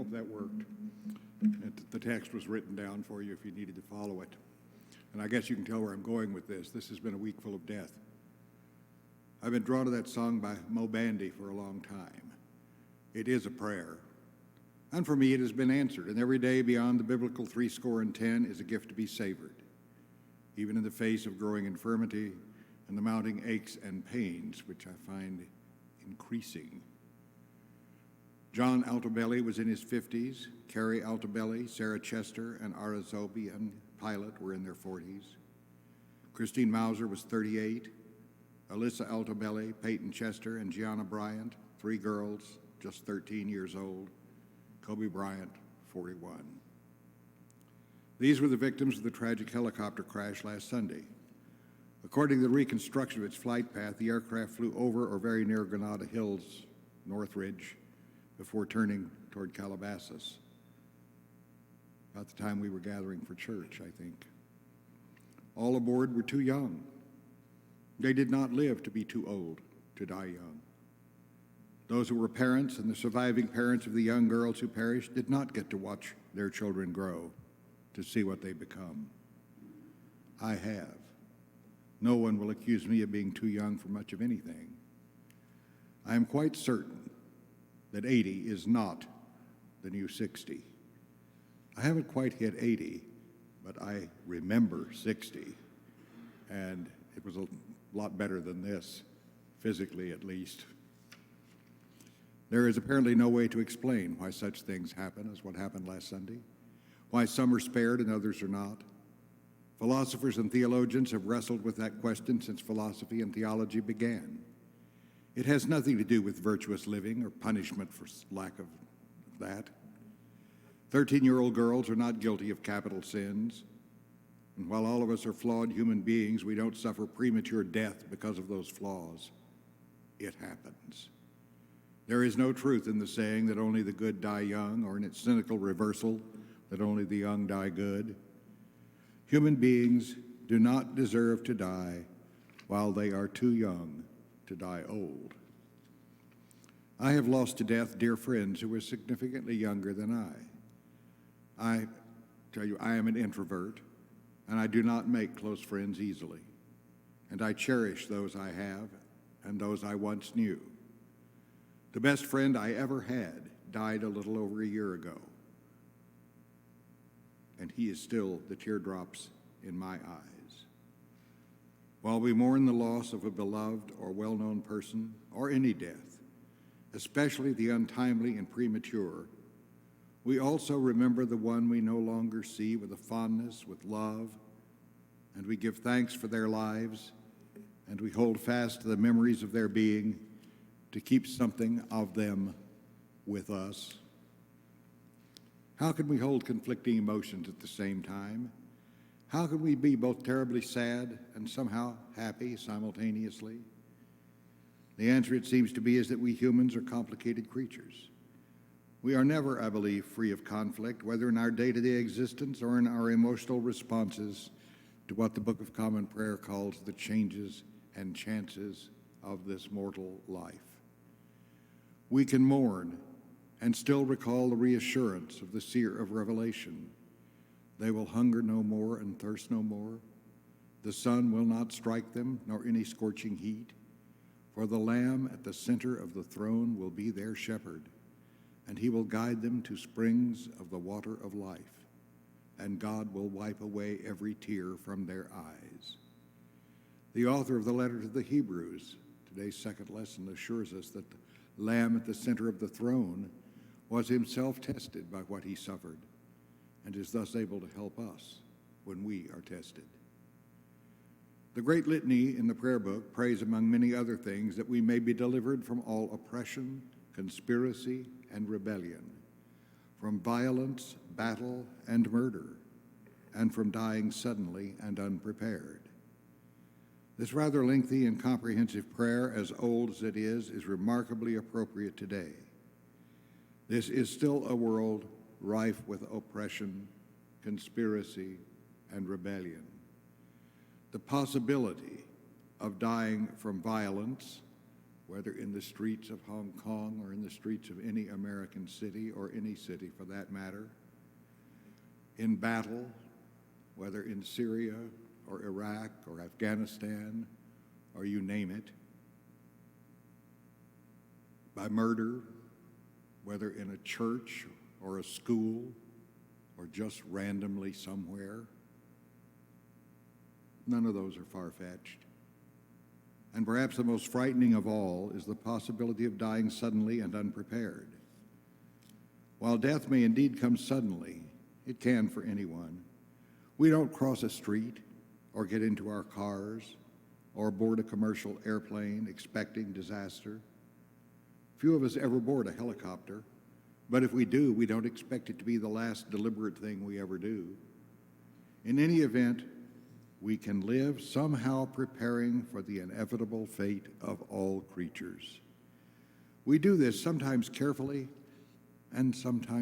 if that worked. The text was written down for you if you needed to follow it. And I guess you can tell where I'm going with this. This has been a week full of death. I've been drawn to that song by Mo Bandy for a long time. It is a prayer. And for me, it has been answered. And every day beyond the biblical 70 is a gift to be savored, even in the face of growing infirmity and the mounting aches and pains, which I find increasing. John Altobelli was in his 50s. Carrie Altobelli, Sarah Chester, and Arazobian Pilot were in their 40s. Christine Mauser was 38. Alyssa Altobelli, Peyton Chester, and Gianna Bryant, 3 girls, just 13 years old. Kobe Bryant, 41. These were the victims of the tragic helicopter crash last Sunday. According to the reconstruction of its flight path, the aircraft flew over or very near Granada Hills, Northridge, before turning toward Calabasas. About the time we were gathering for church, I think. All aboard were too young. They did not live to be too old to die young. Those who were parents and the surviving parents of the young girls who perished did not get to watch their children grow to see what they become. I have. No one will accuse me of being too young for much of anything. I am quite certain that 80 is not the new 60. I haven't quite hit 80, but I remember 60, and it was a lot better than this, physically at least. There is apparently no way to explain why such things happen as what happened last Sunday, why some are spared and others are not. Philosophers and theologians have wrestled with that question since philosophy and theology began. It has nothing to do with virtuous living or punishment for lack of that. 13-year-old girls are not guilty of capital sins. And while all of us are flawed human beings, we don't suffer premature death because of those flaws. It happens. There is no truth in the saying that only the good die young, or in its cynical reversal, that only the young die good. Human beings do not deserve to die while they are too young to die old. I have lost to death dear friends who were significantly younger than I tell you, I am an introvert, and I do not make close friends easily. And I cherish those I have and those I once knew. The best friend I ever had died a little over a year ago, and he is still the teardrops in my eyes. While we mourn the loss of a beloved or well-known person, or any death, especially the untimely and premature, we also remember the one we no longer see with a fondness, with love, and we give thanks for their lives, and we hold fast to the memories of their being to keep something of them with us. How can we hold conflicting emotions at the same time? How can we be both terribly sad and somehow happy simultaneously? The answer, it seems to be, is that we humans are complicated creatures. We are never, I believe, free of conflict, whether in our day-to-day existence or in our emotional responses to what the Book of Common Prayer calls the changes and chances of this mortal life. We can mourn and still recall the reassurance of the seer of Revelation. They will hunger no more and thirst no more. The sun will not strike them, nor any scorching heat. For the Lamb at the center of the throne will be their shepherd, and he will guide them to springs of the water of life, and God will wipe away every tear from their eyes. The author of the letter to the Hebrews, today's second lesson, assures us that the Lamb at the center of the throne was himself tested by what he suffered, and is thus able to help us when we are tested. The great litany in the prayer book prays, among many other things, that we may be delivered from all oppression, conspiracy, and rebellion, from violence, battle, and murder, and from dying suddenly and unprepared. This rather lengthy and comprehensive prayer, as old as it is remarkably appropriate today. This is still a world rife with oppression, conspiracy, and rebellion. The possibility of dying from violence, whether in the streets of Hong Kong or in the streets of any American city or any city for that matter, in battle, whether in Syria or Iraq or Afghanistan or you name it, by murder, whether in a church or a school or just randomly somewhere. None of those are far-fetched. And perhaps the most frightening of all is the possibility of dying suddenly and unprepared. While death may indeed come suddenly, it can for anyone. We don't cross a street or get into our cars or board a commercial airplane expecting disaster. Few of us ever board a helicopter, but if we do, we don't expect it to be the last deliberate thing we ever do. In any event, we can live somehow preparing for the inevitable fate of all creatures. We do this sometimes carefully and sometimes